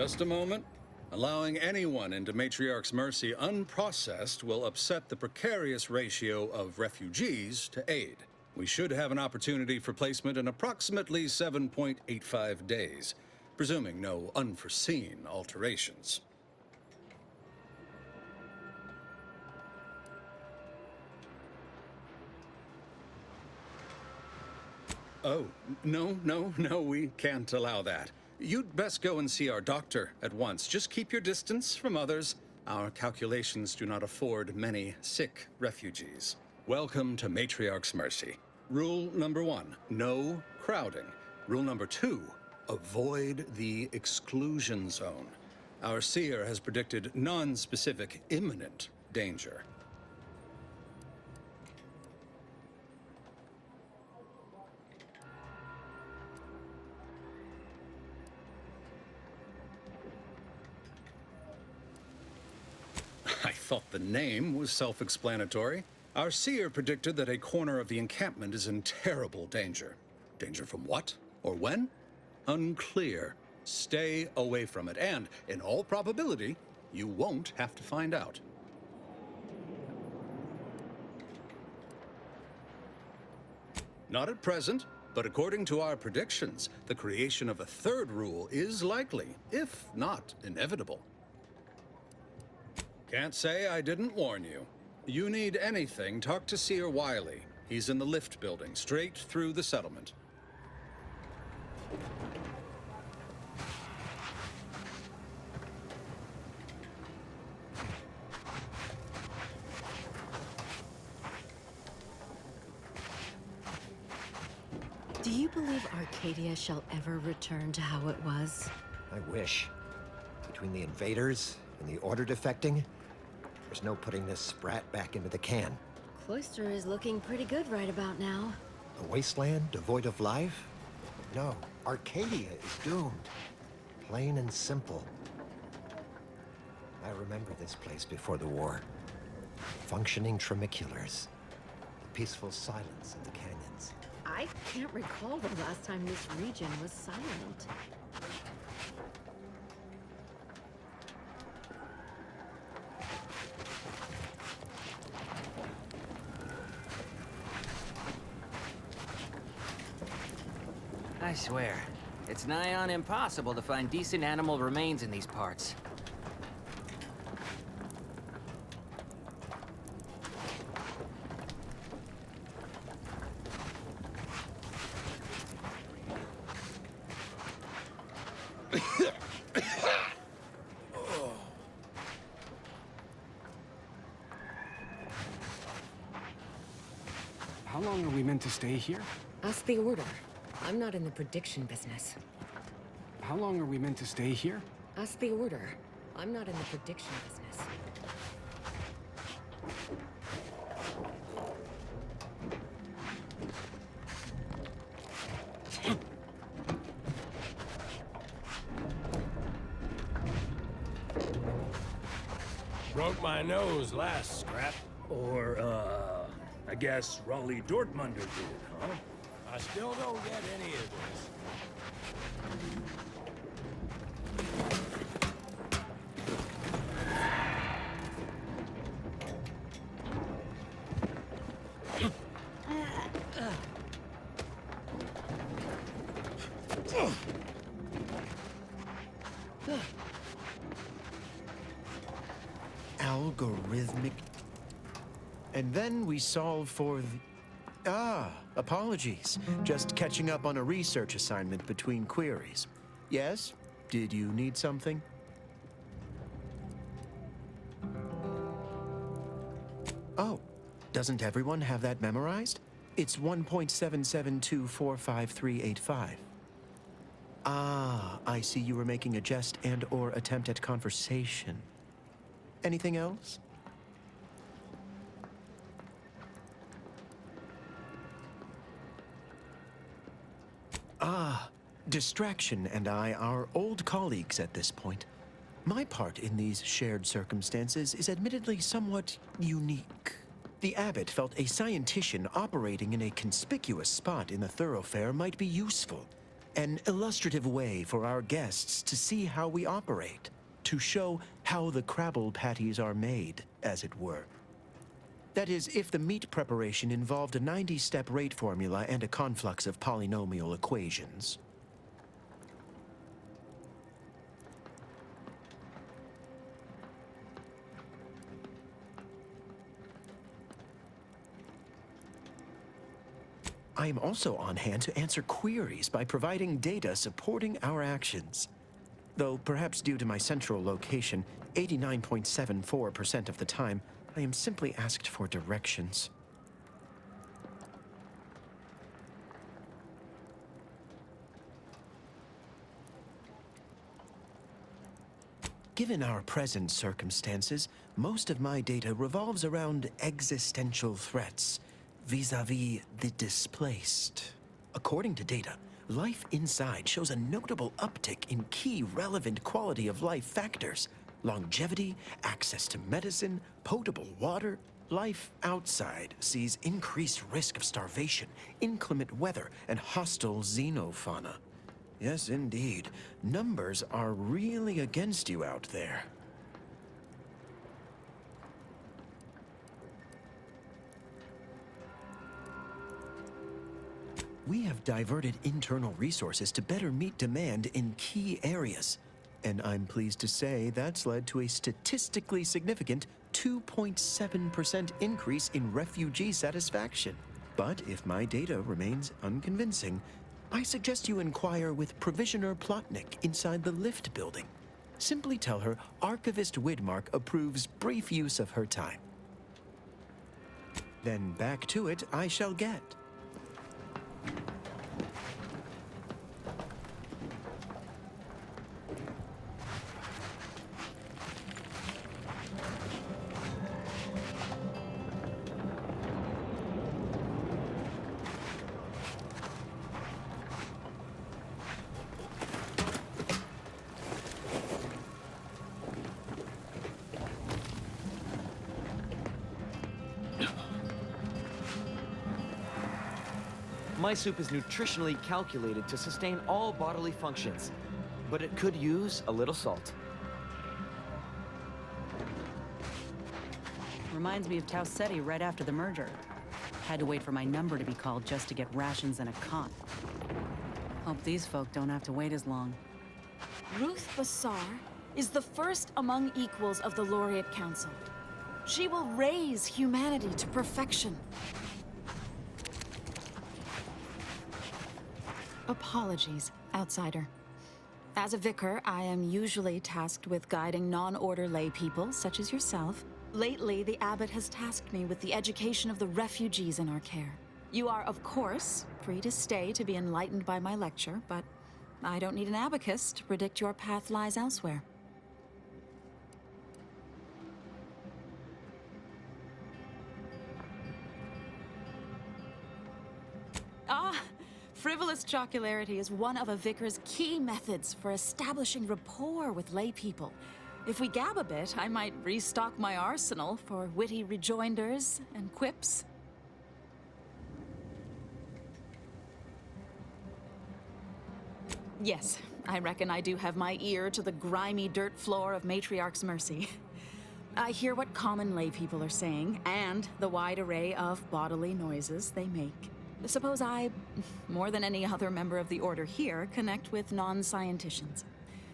Just a moment. Allowing anyone into Matriarch's Mercy unprocessed will upset the precarious ratio of refugees to aid. We should have an opportunity for placement in approximately 7.85 days, presuming no unforeseen alterations. Oh, no, we can't allow that. You'd best go and see our doctor at once. Just keep your distance from others. Our calculations do not afford many sick refugees. Welcome to Matriarch's Mercy. Rule number 1, no crowding. Rule number 2, avoid the exclusion zone. Our seer has predicted non-specific imminent danger. I thought the name was self-explanatory. Our seer predicted that a corner of the encampment is in terrible danger. Danger from what? Or when? Unclear. Stay away from it, and, in all probability, you won't have to find out. Not at present, but according to our predictions, the creation of a third rule is likely, if not inevitable. Can't say I didn't warn you. You need anything, talk to Seer Wiley. He's in the lift building, straight through the settlement. Do you believe Arcadia shall ever return to how it was? I wish. Between the invaders and the Order defecting, there's no putting this sprat back into the can. Cloister is looking pretty good right about now. A wasteland devoid of life? No, Arcadia is doomed. Plain and simple. I remember this place before the war. Functioning tramiculars. The peaceful silence of the canyons. I can't recall the last time this region was silent. I swear, it's nigh on impossible to find decent animal remains in these parts. How long are we meant to stay here? Ask the Order. I'm not in the prediction business. How long are we meant to stay here? Ask the Order. I'm not in the prediction business. Broke my nose last scrap. Or, I guess Raleigh Dortmunder did, huh? I still don't get any of this. Algorithmic. And then we solve for the... apologies. Just catching up on a research assignment between queries. Yes? Did you need something? Oh, doesn't everyone have that memorized? It's 1.77245385. Ah, I see you were making a jest and/or attempt at conversation. Anything else? Distraction and I are old colleagues at this point. My part in these shared circumstances is admittedly somewhat unique. The abbot felt a scientician operating in a conspicuous spot in the thoroughfare might be useful. An illustrative way for our guests to see how we operate, to show how the Crabble patties are made, as it were. That is, if the meat preparation involved a 90-step rate formula and a conflux of polynomial equations. I am also on hand to answer queries by providing data supporting our actions. Though perhaps due to my central location, 89.74% of the time, I am simply asked for directions. Given our present circumstances, most of my data revolves around existential threats, vis-a-vis the displaced. According to data, life inside shows a notable uptick in key relevant quality of life factors: longevity, access to medicine, potable water. Life outside sees increased risk of starvation, inclement weather, and hostile xenofauna. Yes, indeed. Numbers are really against you out there. We have diverted internal resources to better meet demand in key areas. And I'm pleased to say that's led to a statistically significant 2.7% increase in refugee satisfaction. But if my data remains unconvincing, I suggest you inquire with Provisioner Plotnik inside the lift building. Simply tell her Archivist Widmark approves brief use of her time. Then back to it I shall get. My soup is nutritionally calculated to sustain all bodily functions, but it could use a little salt. Reminds me of Tau Ceti right after the merger. Had to wait for my number to be called just to get rations and a cot. Hope these folk don't have to wait as long. Ruth Bassar is the first among equals of the Laureate Council. She will raise humanity to perfection. Apologies, outsider. As a vicar, I am usually tasked with guiding non-order lay people, such as yourself. Lately, the abbot has tasked me with the education of the refugees in our care. You are, of course, free to stay to be enlightened by my lecture, but I don't need an abacus to predict your path lies elsewhere. Frivolous jocularity is one of a vicar's key methods for establishing rapport with lay people. If we gab a bit, I might restock my arsenal for witty rejoinders and quips. Yes, I reckon I do have my ear to the grimy dirt floor of Matriarch's Mercy. I hear what common lay people are saying, and the wide array of bodily noises they make. Suppose I, more than any other member of the Order here, connect with non-scienticians.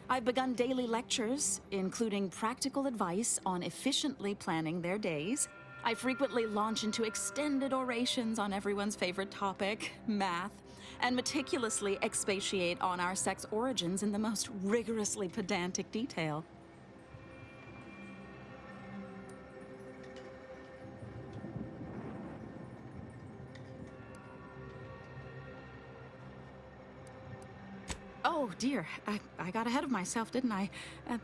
I've begun daily lectures, including practical advice on efficiently planning their days. I frequently launch into extended orations on everyone's favorite topic, math, and meticulously expatiate on our sex origins in the most rigorously pedantic detail. Oh dear, I got ahead of myself, didn't I?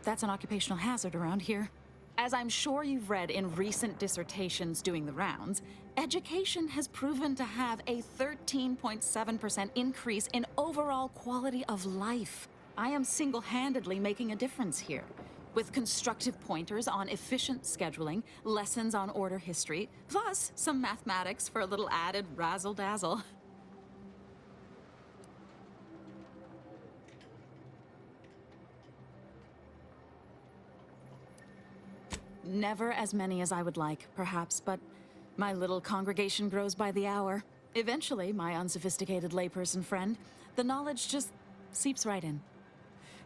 That's an occupational hazard around here. As I'm sure you've read in recent dissertations doing the rounds, education has proven to have a 13.7% increase in overall quality of life. I am single-handedly making a difference here, with constructive pointers on efficient scheduling, lessons on order history, plus some mathematics for a little added razzle-dazzle. Never as many as I would like, perhaps, but my little congregation grows by the hour. Eventually, my unsophisticated layperson friend, the knowledge just seeps right in.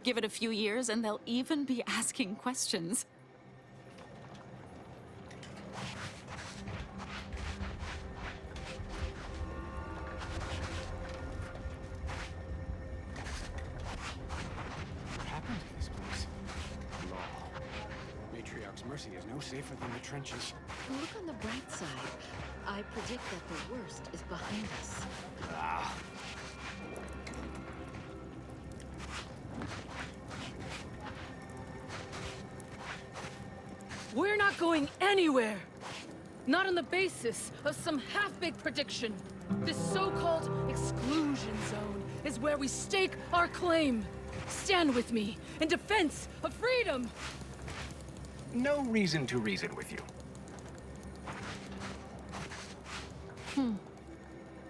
Give it a few years and they'll even be asking questions. What happened to this place? Law. Matriarch's Mercy is no safer than the trenches. Look on the bright side. I predict that the worst is behind us. We're not going anywhere! Not on the basis of some half-baked prediction. This so-called exclusion zone is where we stake our claim. Stand with me in defense of freedom! No reason to reason with you.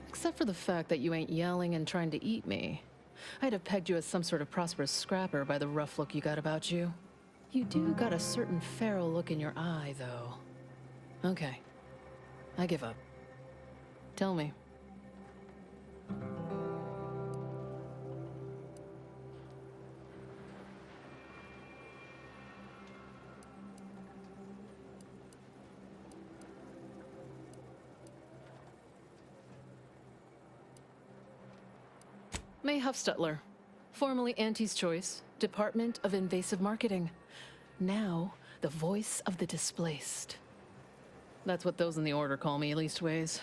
Except for the fact that you ain't yelling and trying to eat me. I'd have pegged you as some sort of prosperous scrapper by the rough look you got about you. You do got a certain feral look in your eye, though. Okay. I give up. Tell me. May Huffstutler, formerly Auntie's Choice, Department of Invasive Marketing. Now, the voice of the displaced. That's what those in the Order call me, leastways.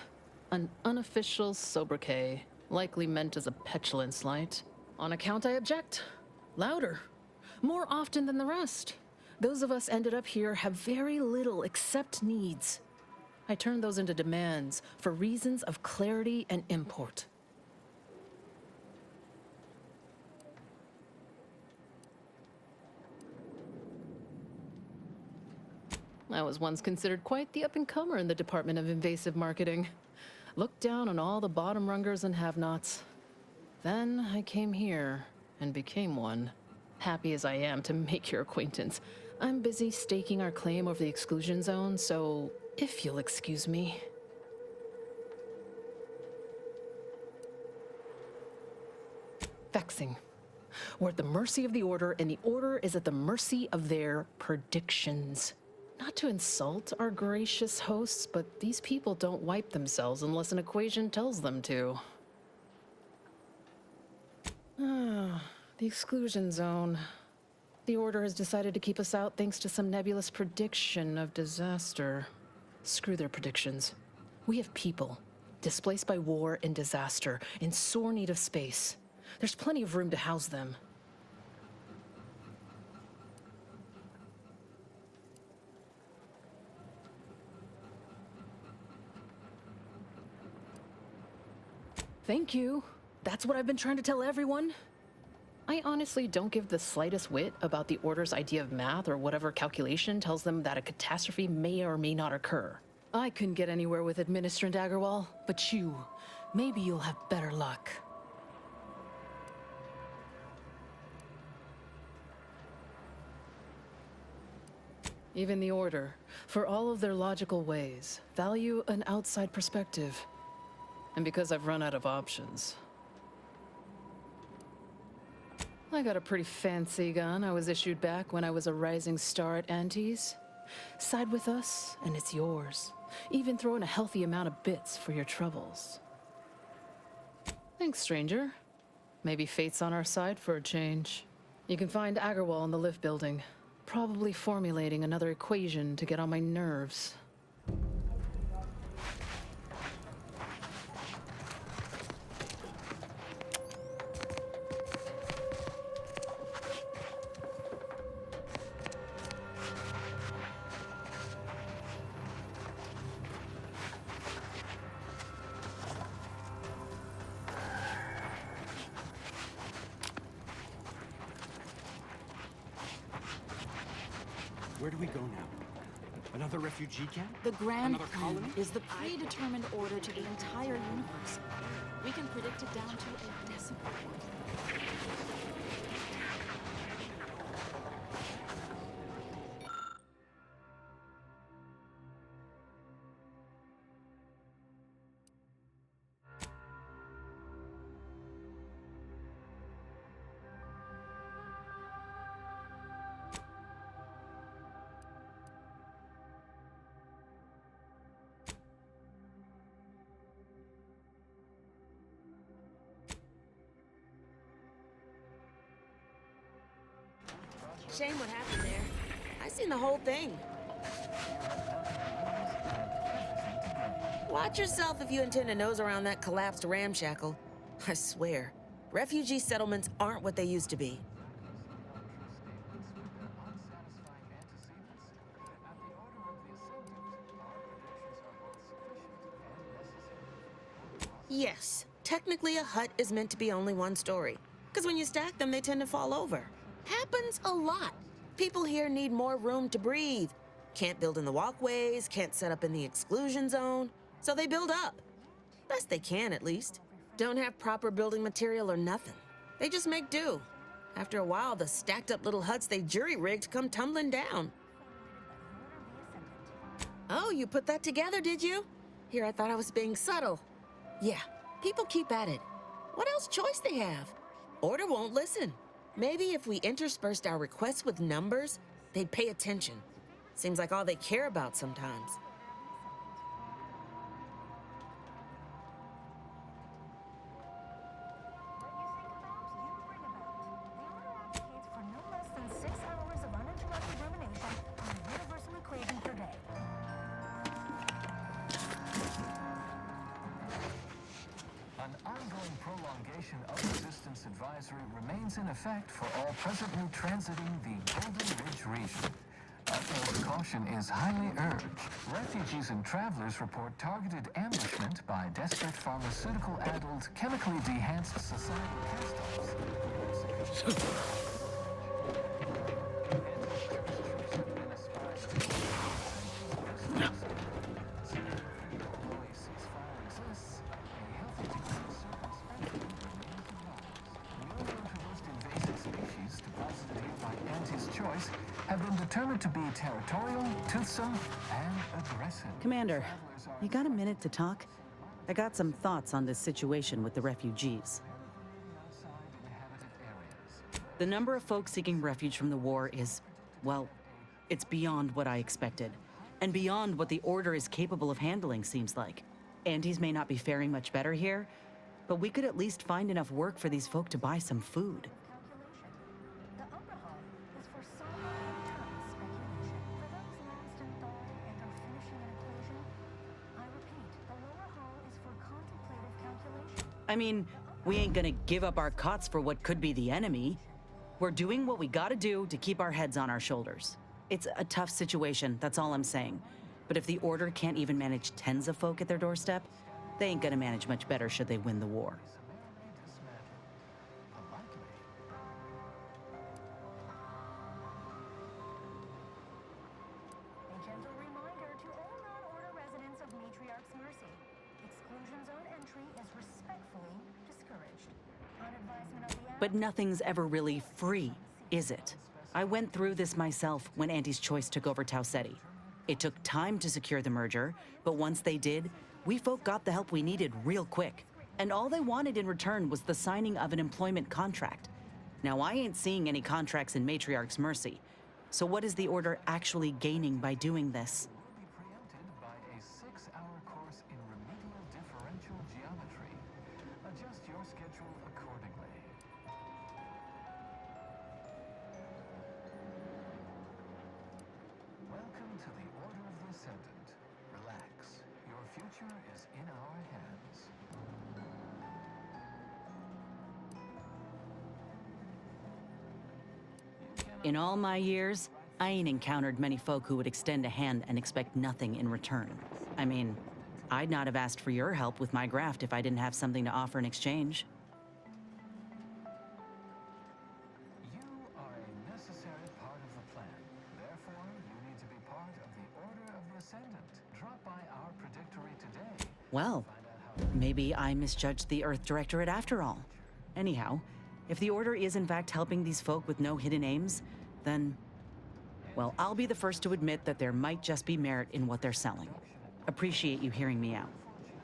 An unofficial sobriquet, likely meant as a petulant slight. On account I object. Louder. More often than the rest. Those of us ended up here have very little except needs. I turn those into demands for reasons of clarity and import. I was once considered quite the up-and-comer in the Department of Invasive Marketing. Looked down on all the bottom-rungers and have-nots. Then I came here and became one. Happy as I am to make your acquaintance, I'm busy staking our claim over the exclusion zone, so if you'll excuse me. Vexing. We're at the mercy of the Order, and the Order is at the mercy of their predictions. Not to insult our gracious hosts, but these people don't wipe themselves unless an equation tells them to. The exclusion zone. The Order has decided to keep us out thanks to some nebulous prediction of disaster. Screw their predictions. We have people, displaced by war and disaster, in sore need of space. There's plenty of room to house them. Thank you. That's what I've been trying to tell everyone. I honestly don't give the slightest whit about the Order's idea of math or whatever calculation tells them that a catastrophe may or may not occur. I couldn't get anywhere with Administrant Agarwal, but you, maybe you'll have better luck. Even the Order, for all of their logical ways, value an outside perspective. And because I've run out of options. I got a pretty fancy gun I was issued back when I was a rising star at Auntie's. Side with us, and it's yours. Even throw in a healthy amount of bits for your troubles. Thanks, stranger. Maybe fate's on our side for a change. You can find Agarwal in the lift building, probably formulating another equation to get on my nerves. Where do we go now? Another refugee camp? The Grand Another Plan colony? is the predetermined order to the entire universe. We can predict it down to a decimal point. shame what happened there. I seen the whole thing. Watch yourself if you intend to nose around that collapsed ramshackle. I swear, refugee settlements aren't what they used to be. Yes, technically a hut is meant to be only one story. Because when you stack them, they tend to fall over. Happens a lot. People here need more room to breathe. Can't build in the walkways, can't set up in the exclusion zone. So they build up. Best they can, at least. Don't have proper building material or nothing. They just make do. After a while, the stacked up little huts they jury-rigged come tumbling down. Oh, you put that together, did you? Here, I thought I was being subtle. Yeah, people keep at it. What else choice they have? Order won't listen. Maybe if we interspersed our requests with numbers, they'd pay attention. Seems like all they care about sometimes. An ongoing prolongation of resistance advisory remains in effect for all presently transiting the Golden Ridge region. Utmost caution is highly urged. Refugees and travelers report targeted ambushment by desperate pharmaceutical-addled, chemically dehanced societal cast-offs. Have been determined to be territorial, toothsome, and aggressive. Commander, you got a minute to talk? I got some thoughts on this situation with the refugees. The number of folks seeking refuge from the war is, well, it's beyond what I expected. And beyond what the Order is capable of handling, seems like. Antes may not be faring much better here, but we could at least find enough work for these folk to buy some food. I mean, we ain't gonna give up our cots for what could be the enemy. We're doing what we gotta do to keep our heads on our shoulders. It's a tough situation, that's all I'm saying. But if the Order can't even manage tens of folk at their doorstep, they ain't gonna manage much better should they win the war. A gentle reminder to all non-Order residents of Matriarch's Mercy. Exclusion zone entry is respectfully discouraged. On advisement of the But nothing's ever really free, is it? I went through this myself when Anti's Choice took over Tau Ceti. It took time to secure the merger, but once they did, we folk got the help we needed real quick. And all they wanted in return was the signing of an employment contract. Now, I ain't seeing any contracts in Matriarch's Mercy. So what is the Order actually gaining by doing this? Adjust your schedule accordingly. Welcome to the Order of the Ascendant. Relax. Your future is in our hands. In all my years, I ain't encountered many folk who would extend a hand and expect nothing in return. I mean, I'd not have asked for your help with my graft if I didn't have something to offer in exchange. You are a necessary part of the plan. Therefore, you need to be part of the Order of the Ascendant. Drop by our predictory today. Well, maybe I misjudged the Earth Directorate after all. Anyhow, if the Order is in fact helping these folk with no hidden aims, then, well, I'll be the first to admit that there might just be merit in what they're selling. Appreciate you hearing me out.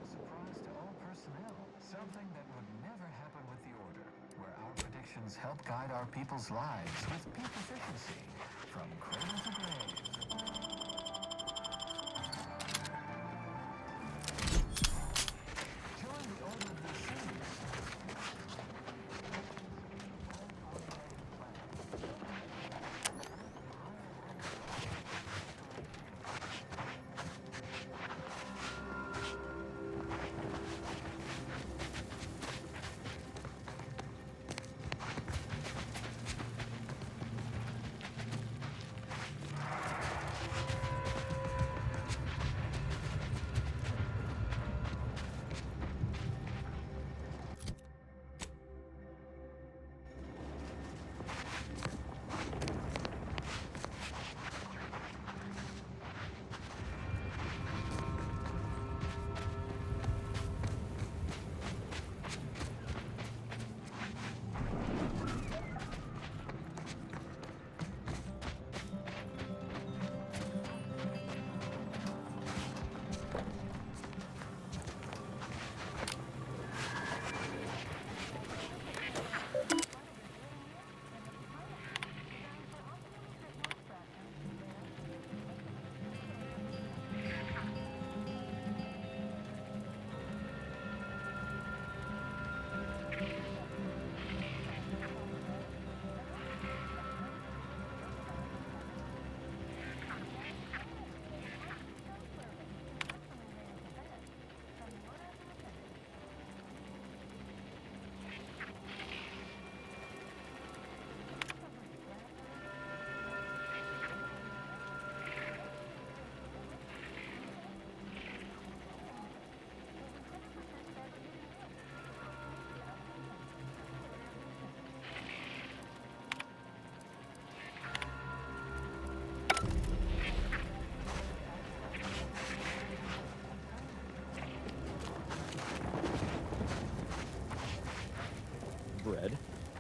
Surprise to all personnel. Something that would never happen with the Order, where our predictions help guide our people's lives with peak efficiency from cradle to grave. Join the Order of the Ascendant.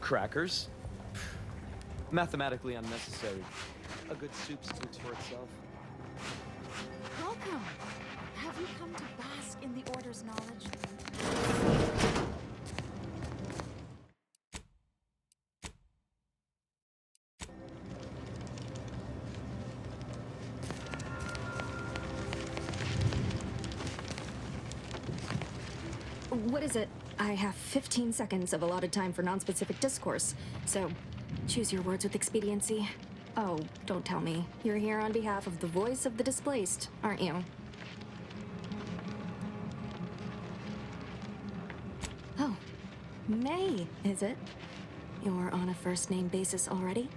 Crackers. Mathematically unnecessary. A good soup speaks for itself. Welcome. Have you come to bask in the Order's knowledge? What is it? I have 15 seconds of allotted time for non-specific discourse, so choose your words with expediency. Oh, don't tell me. You're here on behalf of the voice of the displaced, aren't you? Oh, May, is it? You're on a first-name basis already?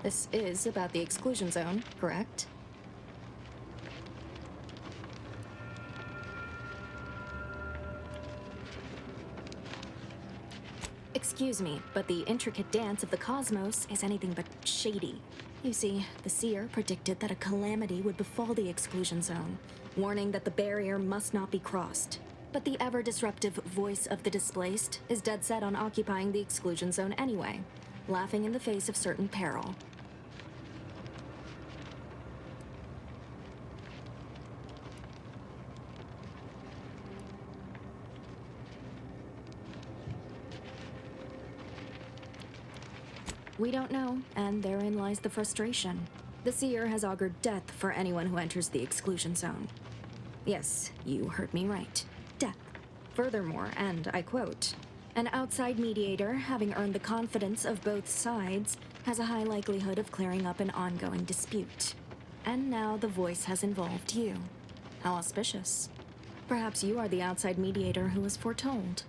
This is about the exclusion zone, correct? Excuse me, but the intricate dance of the cosmos is anything but shady. You see, the seer predicted that a calamity would befall the exclusion zone, warning that the barrier must not be crossed. But the ever-disruptive voice of the displaced is dead set on occupying the exclusion zone anyway, laughing in the face of certain peril. We don't know, and therein lies the frustration. The seer has augured death for anyone who enters the exclusion zone. Yes, you heard me right. Death. Furthermore, and I quote, "An outside mediator, having earned the confidence of both sides, has a high likelihood of clearing up an ongoing dispute." And now the voice has involved you. How auspicious. Perhaps you are the outside mediator who was foretold.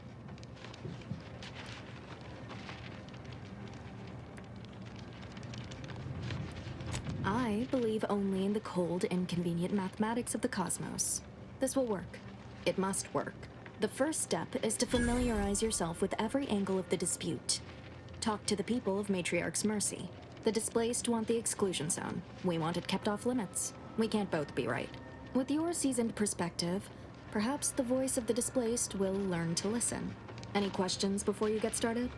I believe only in the cold, inconvenient mathematics of the cosmos. This will work. It must work. The first step is to familiarize yourself with every angle of the dispute. Talk to the people of Matriarch's Mercy. The displaced want the exclusion zone. We want it kept off limits. We can't both be right. With your seasoned perspective, perhaps the voice of the displaced will learn to listen. Any questions before you get started?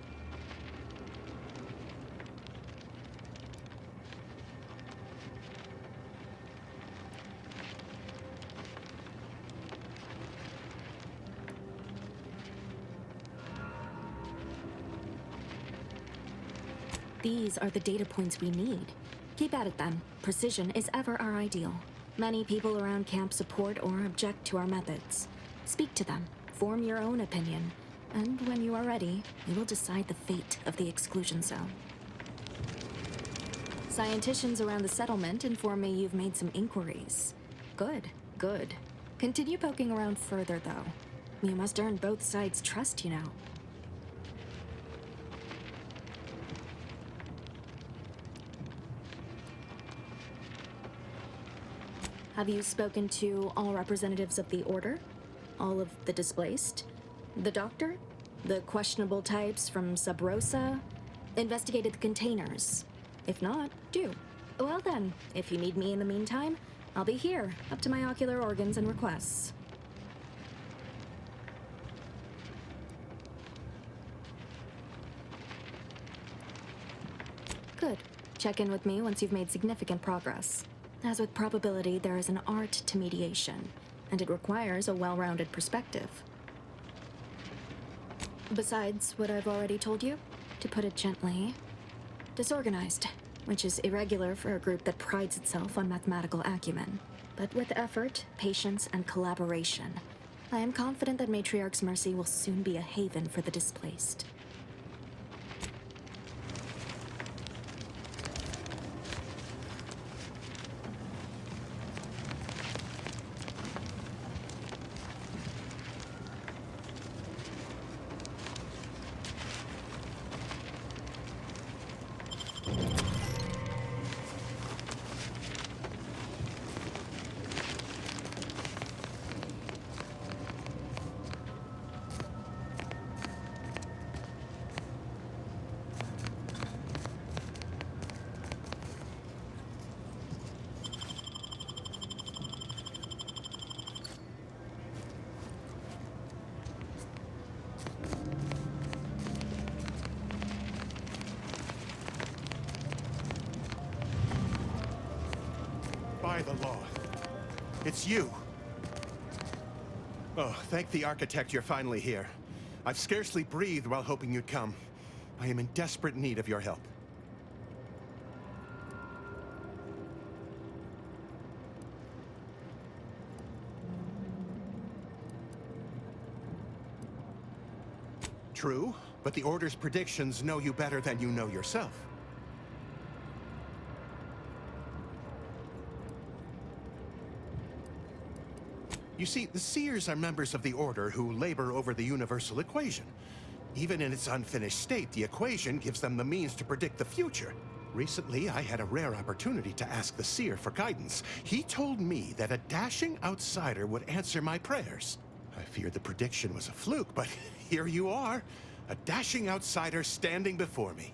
These are the data points we need. Keep at it then. Precision is ever our ideal. Many people around camp support or object to our methods. Speak to them, form your own opinion, and when you are ready, we will decide the fate of the exclusion zone. Scienticians around the settlement inform me you've made some inquiries. Good, good. Continue poking around further, though. You must earn both sides' trust, you know. Have you spoken to all representatives of the Order? All of the displaced? The Doctor? The questionable types from Sub Rosa? Investigated the containers? If not, do. Well then, if you need me in the meantime, I'll be here, up to my ocular organs and requests. Good. Check in with me once you've made significant progress. As with probability, there is an art to mediation, and it requires a well-rounded perspective. Besides what I've already told you, to put it gently, disorganized, which is irregular for a group that prides itself on mathematical acumen. But with effort, patience, and collaboration, I am confident that Matriarch's Mercy will soon be a haven for the displaced. defy the law. It's you. Oh, thank the architect you're finally here. I've scarcely breathed while hoping you'd come. I am in desperate need of your help. True, but the Order's predictions know you better than you know yourself. You see, the Seers are members of the Order who labor over the universal equation. Even in its unfinished state, the equation gives them the means to predict the future. Recently, I had a rare opportunity to ask the Seer for guidance. He told me that a dashing outsider would answer my prayers. I feared the prediction was a fluke, but here you are. A dashing outsider standing before me.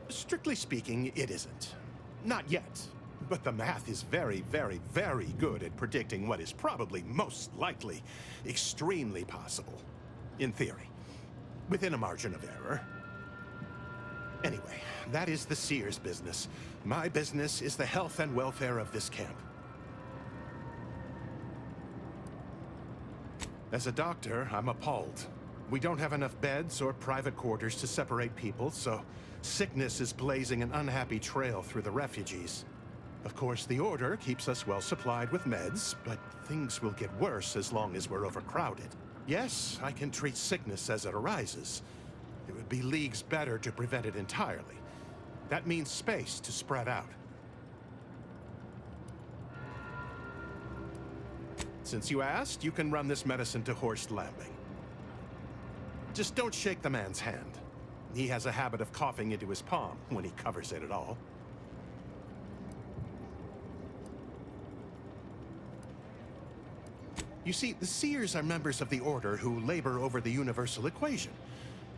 Strictly speaking, it isn't. Not yet. But the math is very, very, very good at predicting what is probably most likely extremely possible. In theory. Within a margin of error. Anyway, that is the Seer's business. My business is the health and welfare of this camp. As a doctor, I'm appalled. We don't have enough beds or private quarters to separate people, so sickness is blazing an unhappy trail through the refugees. Of course, the Order keeps us well supplied with meds, but things will get worse as long as we're overcrowded. Yes, I can treat sickness as it arises. It would be leagues better to prevent it entirely. That means space to spread out. Since you asked, you can run this medicine to Horst Lambing. Just don't shake the man's hand. He has a habit of coughing into his palm when he covers it at all. You see, the Seers are members of the Order who labor over the universal equation.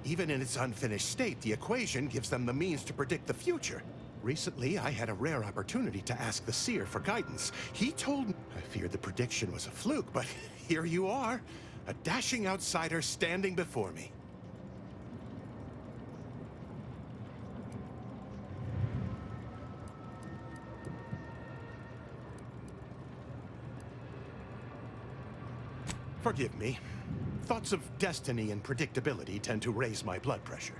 Even in its unfinished state, the equation gives them the means to predict the future. Recently, I had a rare opportunity to ask the Seer for guidance. He told me... I feared the prediction was a fluke, but here you are. A dashing outsider standing before me. Forgive me. Thoughts of destiny and predictability tend to raise my blood pressure.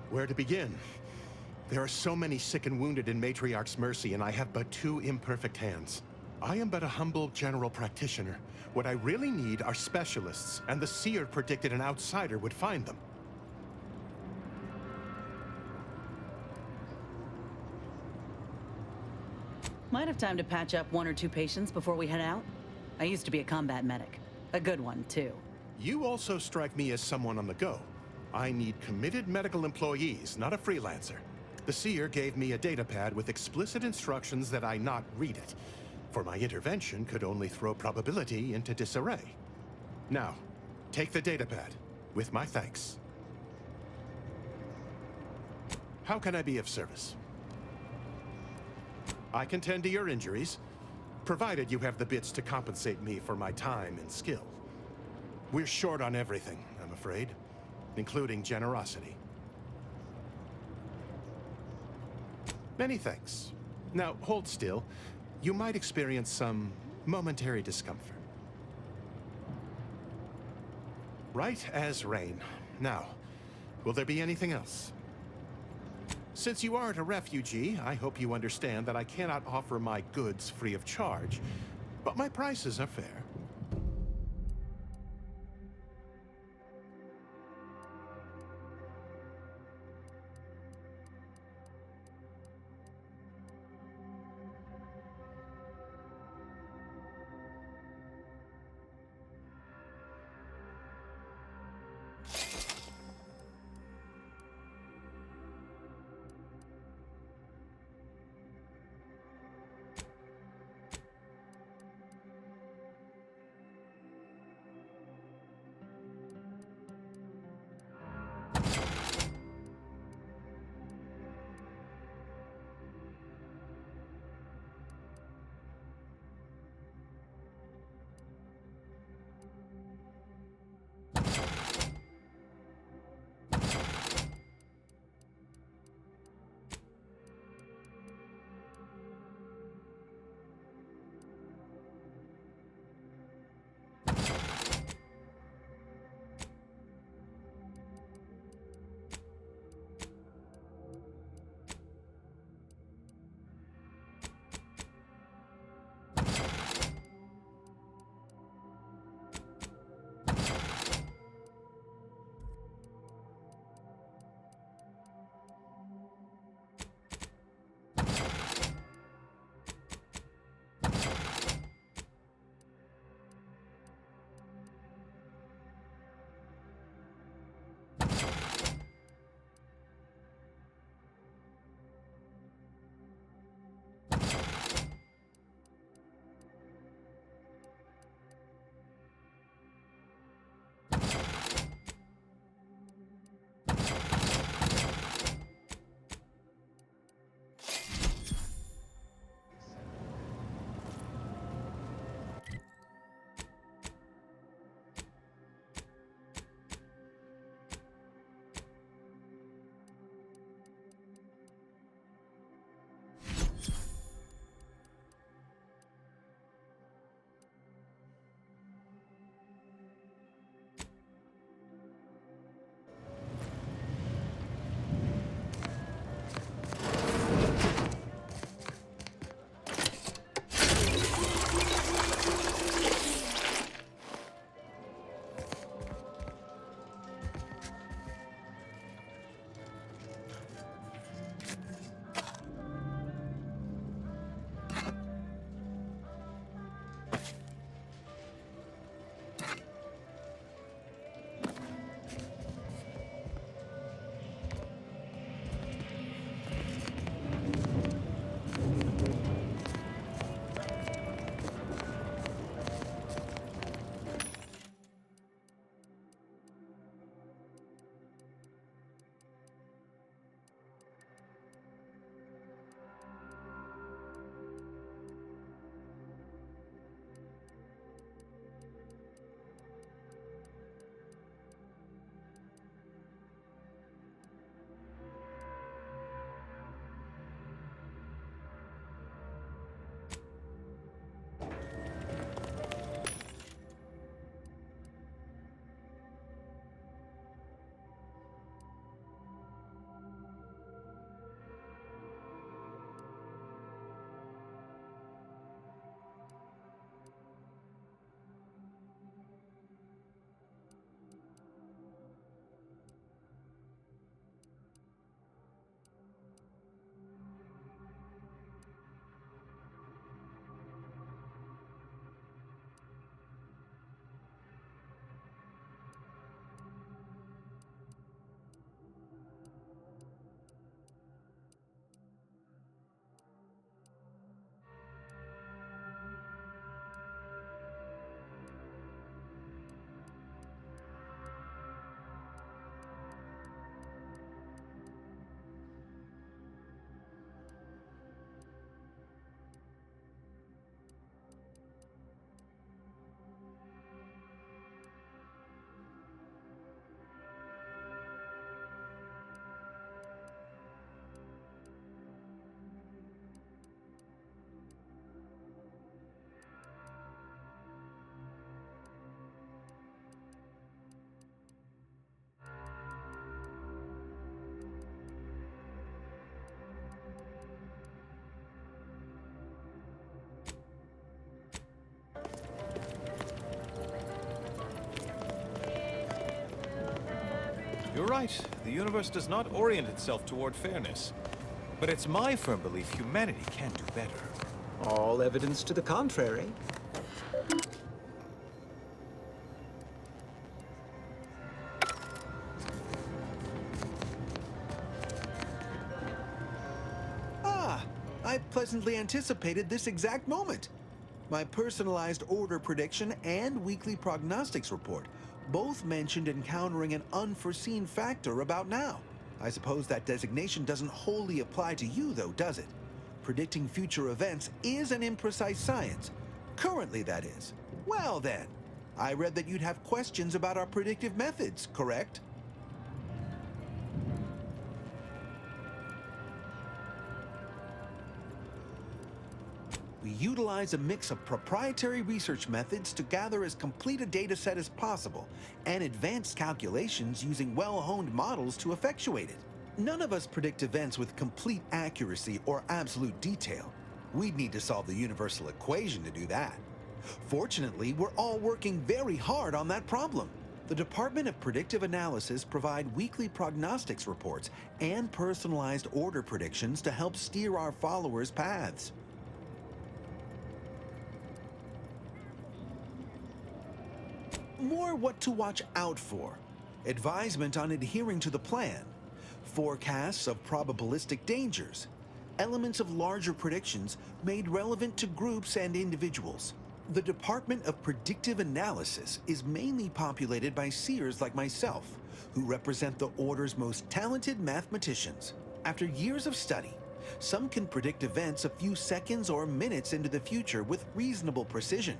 Where to begin? There are so many sick and wounded in Matriarch's Mercy, and I have but two imperfect hands. I am but a humble general practitioner. What I really need are specialists, and the Seer predicted an outsider would find them. Might have time to patch up one or two patients before we head out. I used to be a combat medic. A good one, too. You also strike me as someone on the go. I need committed medical employees, not a freelancer. The Seer gave me a datapad with explicit instructions that I not read it, for my intervention could only throw probability into disarray. Now, take the datapad, with my thanks. How can I be of service? I can tend to your injuries, provided you have the bits to compensate me for my time and skill. We're short on everything, I'm afraid, including generosity. Many thanks. Now, hold still. You might experience some momentary discomfort. Right as rain. Now, will there be anything else? Since you aren't a refugee, I hope you understand that I cannot offer my goods free of charge, but my prices are fair. You're right. The universe does not orient itself toward fairness. But it's my firm belief humanity can do better. All evidence to the contrary. I pleasantly anticipated this exact moment. My personalized order prediction and weekly prognostics report both mentioned encountering an unforeseen factor about now. I suppose that designation doesn't wholly apply to you, though, does it? Predicting future events is an imprecise science. Currently, that is. Well, then. I read that you'd have questions about our predictive methods, correct? We utilize a mix of proprietary research methods to gather as complete a data set as possible, and advanced calculations using well-honed models to effectuate it. None of us predict events with complete accuracy or absolute detail. We'd need to solve the universal equation to do that. Fortunately, we're all working very hard on that problem. The Department of Predictive Analysis provide weekly prognostics reports and personalized order predictions to help steer our followers' paths. More what to watch out for, advisement on adhering to the plan, forecasts of probabilistic dangers, elements of larger predictions made relevant to groups and individuals. The Department of Predictive Analysis is mainly populated by seers like myself, who represent the Order's most talented mathematicians. After years of study, some can predict events a few seconds or minutes into the future with reasonable precision.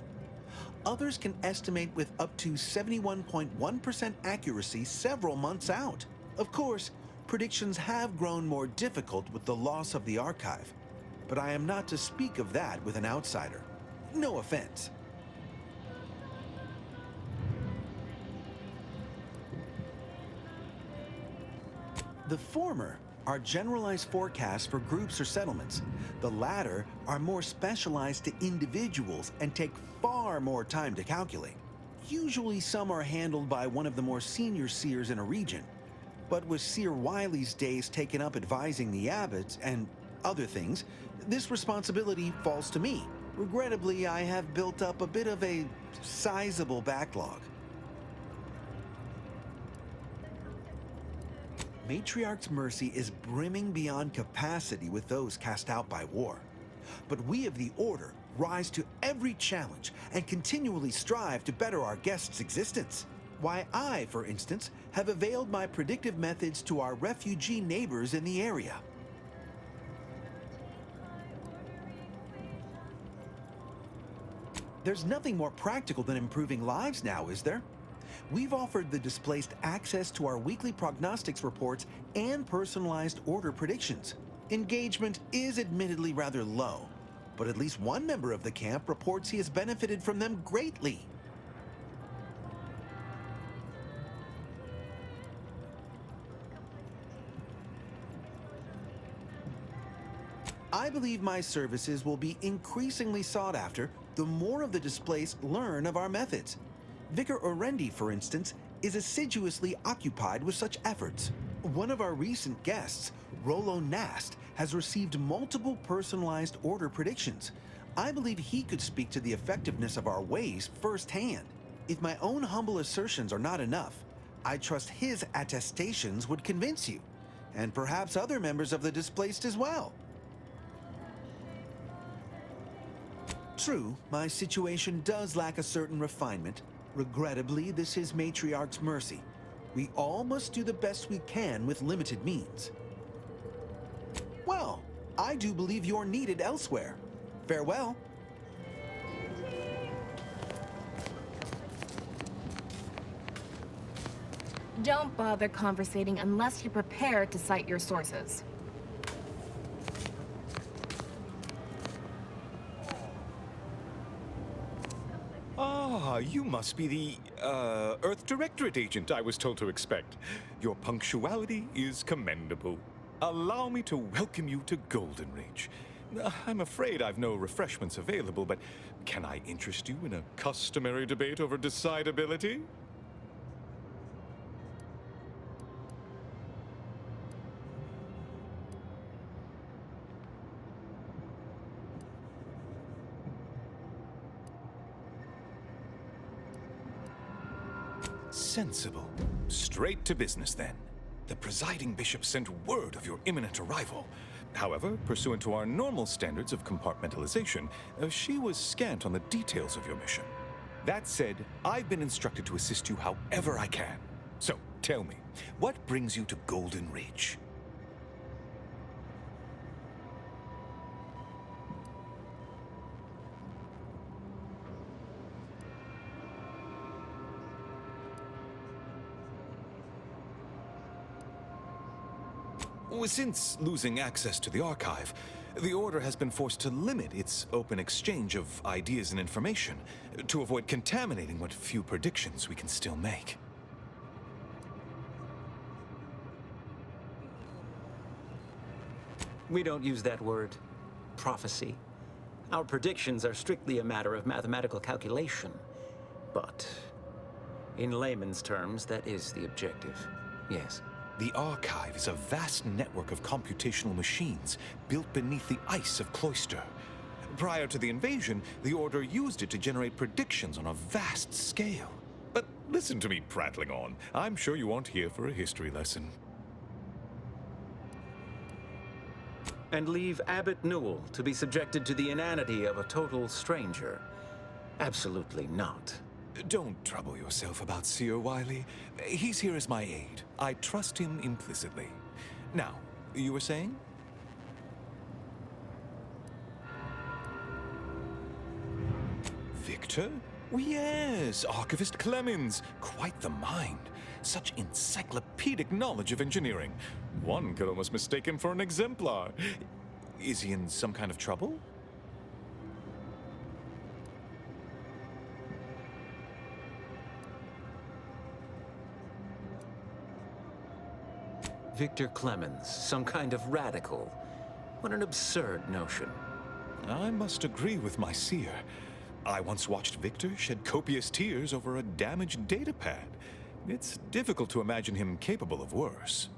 Others can estimate with up to 71.1% accuracy several months out. Of course, predictions have grown more difficult with the loss of the archive, but I am not to speak of that with an outsider. No offense. The former are generalized forecasts for groups or settlements. The latter are more specialized to individuals and take far more time to calculate. Usually some are handled by one of the more senior seers in a region, but with Seer Wiley's days taken up advising the abbots and other things, this responsibility falls to me. Regrettably, I have built up a bit of a sizable backlog. Matriarch's Mercy is brimming beyond capacity with those cast out by war. But we of the Order rise to every challenge and continually strive to better our guests' existence. Why I, for instance, have availed my predictive methods to our refugee neighbors in the area. There's nothing more practical than improving lives now, is there? We've offered the displaced access to our weekly prognostics reports and personalized order predictions. Engagement is admittedly rather low, but at least one member of the camp reports he has benefited from them greatly. I believe my services will be increasingly sought after the more of the displaced learn of our methods. Vicar Orendi, for instance, is assiduously occupied with such efforts. One of our recent guests, Rollo Nast, has received multiple personalized order predictions. I believe he could speak to the effectiveness of our ways firsthand. If my own humble assertions are not enough, I trust his attestations would convince you, and perhaps other members of the displaced as well. True, my situation does lack a certain refinement. Regrettably, this is Matriarch's Mercy. We all must do the best we can with limited means. Well, I do believe you're needed elsewhere. Farewell. Don't bother conversating unless you're prepared to cite your sources. Ah, you must be the, Earth Directorate agent I was told to expect. Your punctuality is commendable. Allow me to welcome you to Golden Ridge. I'm afraid I've no refreshments available, but can I interest you in a customary debate over decidability? Sensible. Straight to business, then. The presiding bishop sent word of your imminent arrival. However, pursuant to our normal standards of compartmentalization, she was scant on the details of your mission. That said, I've been instructed to assist you however I can. So, tell me, what brings you to Golden Ridge? Since losing access to the archive, the Order has been forced to limit its open exchange of ideas and information to avoid contaminating what few predictions we can still make. We don't use that word, prophecy. Our predictions are strictly a matter of mathematical calculation. But in layman's terms, that is the objective, yes. The Archive is a vast network of computational machines built beneath the ice of Cloister. Prior to the invasion, the Order used it to generate predictions on a vast scale. But listen to me prattling on. I'm sure you aren't here for a history lesson. And leave Abbot Newell to be subjected to the inanity of a total stranger? Absolutely not. Don't trouble yourself about Seer Wiley. He's here as my aide. I trust him implicitly. Now, you were saying? Victor? Oh, yes, Archivist Clemens. Quite the mind. Such encyclopedic knowledge of engineering. One could almost mistake him for an exemplar. Is he in some kind of trouble? Victor Clemens, some kind of radical. What an absurd notion. I must agree with my seer. I once watched Victor shed copious tears over a damaged datapad. It's difficult to imagine him capable of worse.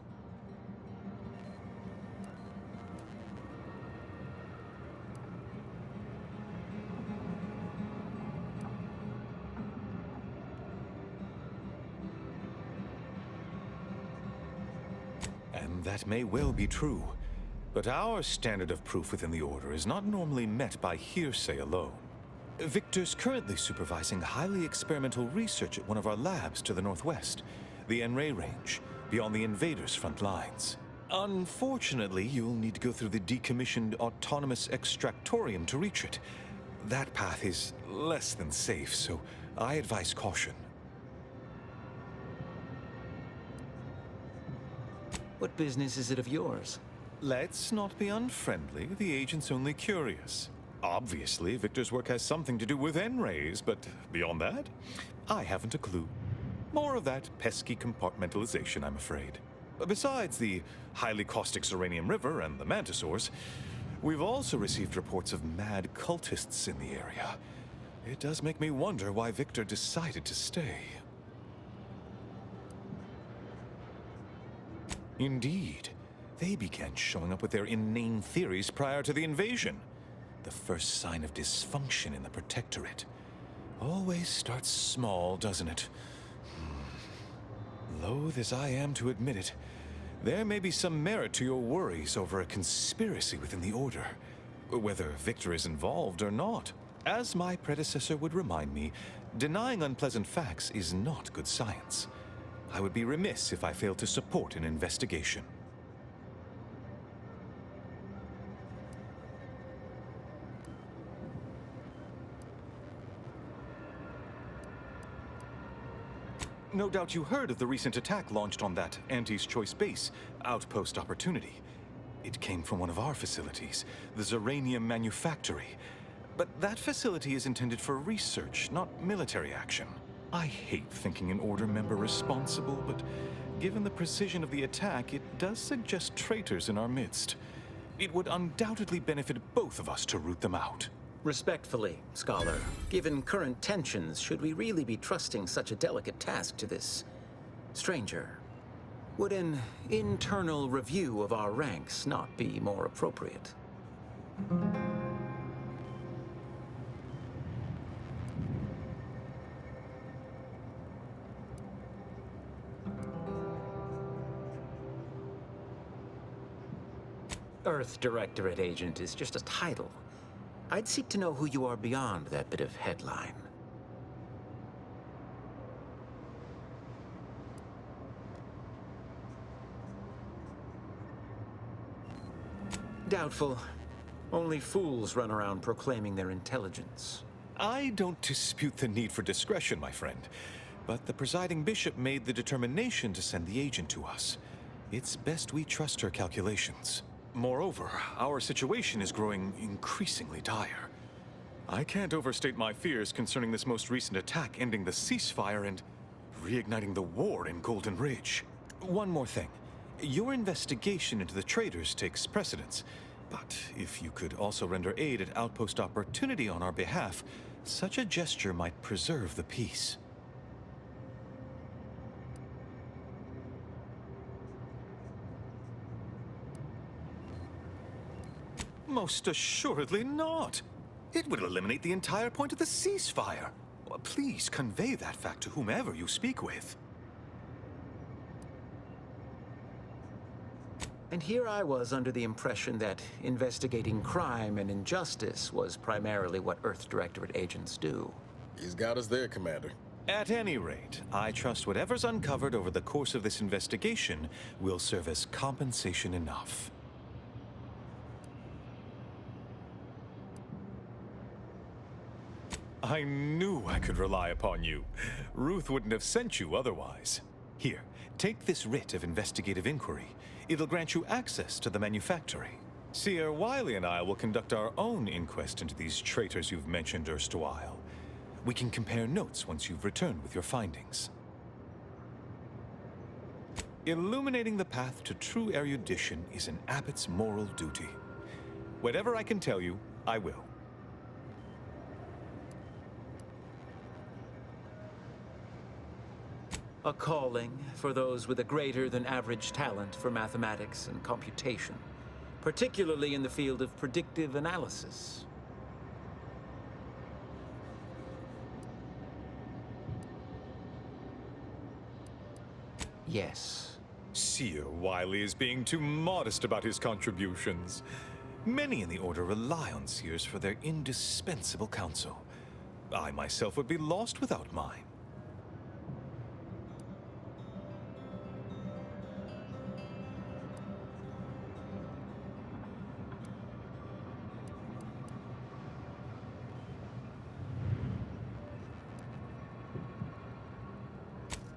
And that may well be true. But our standard of proof within the Order is not normally met by hearsay alone. Victor's currently supervising highly experimental research at one of our labs to the northwest, the Enray Range, beyond the invaders' front lines. Unfortunately, you'll need to go through the decommissioned autonomous extractorium to reach it. That path is less than safe, so I advise caution. What business is it of yours? Let's not be unfriendly. The agent's only curious. Obviously, Victor's work has something to do with N-rays, but beyond that, I haven't a clue. More of that pesky compartmentalization, I'm afraid. Besides the highly caustic Serenium River and the Mantisaurs, we've also received reports of mad cultists in the area. It does make me wonder why Victor decided to stay. Indeed, they began showing up with their inane theories prior to the invasion. The first sign of dysfunction in the Protectorate. Always starts small, doesn't it? Loath as I am to admit it, there may be some merit to your worries over a conspiracy within the Order, whether Victor is involved or not. As my predecessor would remind me, denying unpleasant facts is not good science. I would be remiss if I failed to support an investigation. No doubt you heard of the recent attack launched on that Anti's Choice base, Outpost Opportunity. It came from one of our facilities, the Zeranium Manufactory. But that facility is intended for research, not military action. I hate thinking an Order member responsible, but given the precision of the attack, it does suggest traitors in our midst. It would undoubtedly benefit both of us to root them out. Respectfully, Scholar, given current tensions, should we really be trusting such a delicate task to this stranger? Would an internal review of our ranks not be more appropriate? Earth Directorate Agent is just a title. I'd seek to know who you are beyond that bit of headline. Doubtful. Only fools run around proclaiming their intelligence. I don't dispute the need for discretion, my friend. But the presiding bishop made the determination to send the agent to us. It's best we trust her calculations. Moreover, our situation is growing increasingly dire. I can't overstate my fears concerning this most recent attack ending the ceasefire and reigniting the war in Golden Ridge. One more thing. Your investigation into the traitors takes precedence. But if you could also render aid at Outpost Opportunity on our behalf, such a gesture might preserve the peace. Most assuredly not. It would eliminate the entire point of the ceasefire. Please convey that fact to whomever you speak with. And here I was under the impression that investigating crime and injustice was primarily what Earth Directorate agents do. He's got us there, Commander. At any rate, I trust whatever's uncovered over the course of this investigation will serve as compensation enough. I knew I could rely upon you. Ruth wouldn't have sent you otherwise. Here, take this writ of investigative inquiry. It'll grant you access to the manufactory. Seer Wiley and I will conduct our own inquest into these traitors you've mentioned erstwhile. We can compare notes once you've returned with your findings. Illuminating the path to true erudition is an abbot's moral duty. Whatever I can tell you, I will. A calling for those with a greater than average talent for mathematics and computation, particularly in the field of predictive analysis. Yes. Seer Wiley is being too modest about his contributions. Many in the Order rely on Seers for their indispensable counsel. I myself would be lost without mine.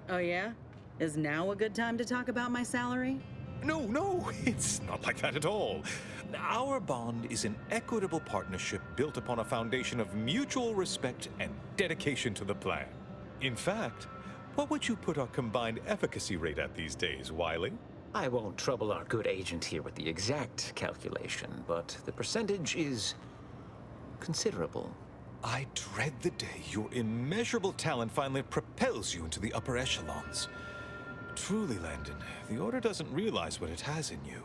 Oh yeah? Is now a good time to talk about my salary? No, it's not like that at all. Our bond is an equitable partnership built upon a foundation of mutual respect and dedication to the plan. In fact, what would you put our combined efficacy rate at these days, Wiley? I won't trouble our good agent here with the exact calculation, but the percentage is considerable. I dread the day your immeasurable talent finally propels you into the upper echelons. Truly, Landon, the Order doesn't realize what it has in you.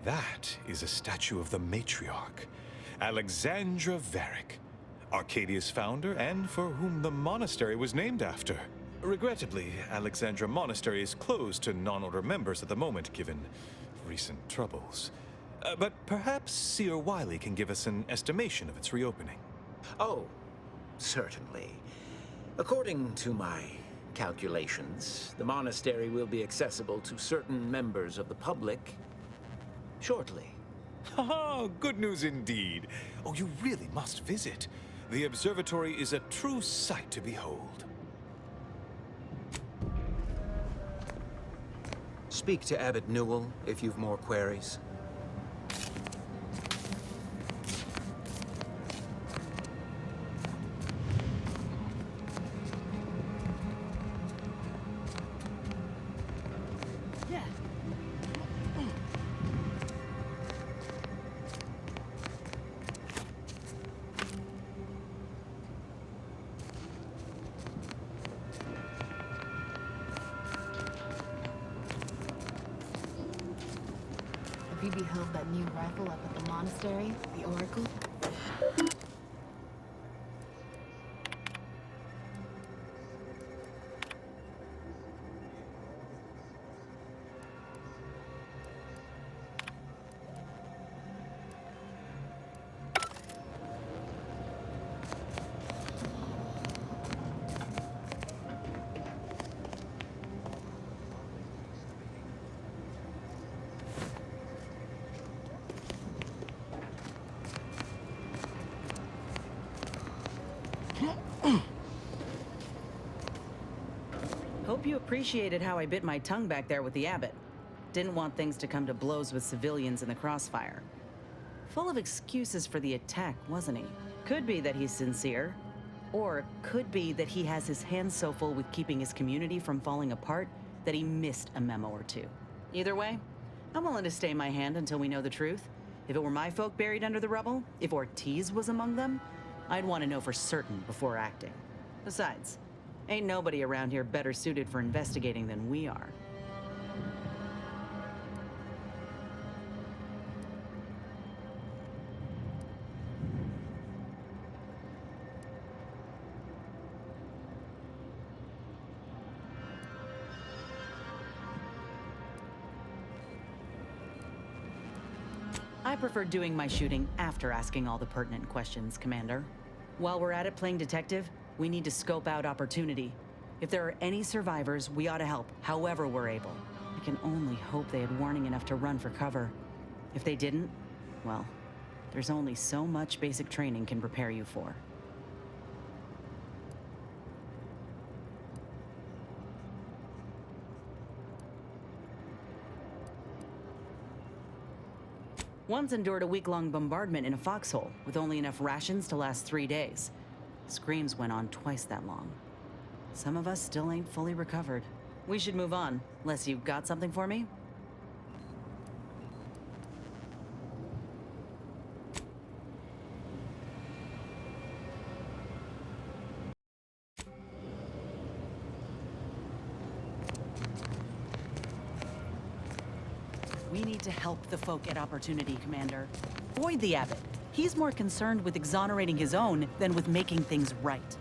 That is a statue of the matriarch, Alexandra Varick, Arcadia's founder and for whom the monastery was named after. Regrettably, Alexandra Monastery is closed to non-Order members at the moment, given recent troubles. But perhaps Seer Wiley can give us an estimation of its reopening. Oh, certainly. According to my calculations, the monastery will be accessible to certain members of the public shortly. Oh, good news indeed. Oh, you really must visit. The observatory is a true sight to behold. Speak to Abbot Newell if you've more queries. Have you beheld that new rifle up at the monastery, the Oracle? appreciated how I bit my tongue back there with the abbot. Didn't want things to come to blows with civilians in the crossfire. Full of excuses for the attack, wasn't he? Could be that he's sincere, or could be that he has his hands so full with keeping his community from falling apart that he missed a memo or two. Either way, I'm willing to stay my hand until we know the truth. If it were my folk buried under the rubble, if Ortiz was among them, I'd want to know for certain before acting. Besides, ain't nobody around here better suited for investigating than we are. I prefer doing my shooting after asking all the pertinent questions, Commander. While we're at it playing detective, we need to scope out opportunity. If there are any survivors, we ought to help, however we're able. I can only hope they had warning enough to run for cover. If they didn't, well, there's only so much basic training can prepare you for. Once endured a week-long bombardment in a foxhole with only enough rations to last 3 days. Screams went on twice that long. Some of us still ain't fully recovered. We should move on, unless you got something for me? We need to help the folk at opportunity, Commander. Avoid the abbot. He's more concerned with exonerating his own than with making things right.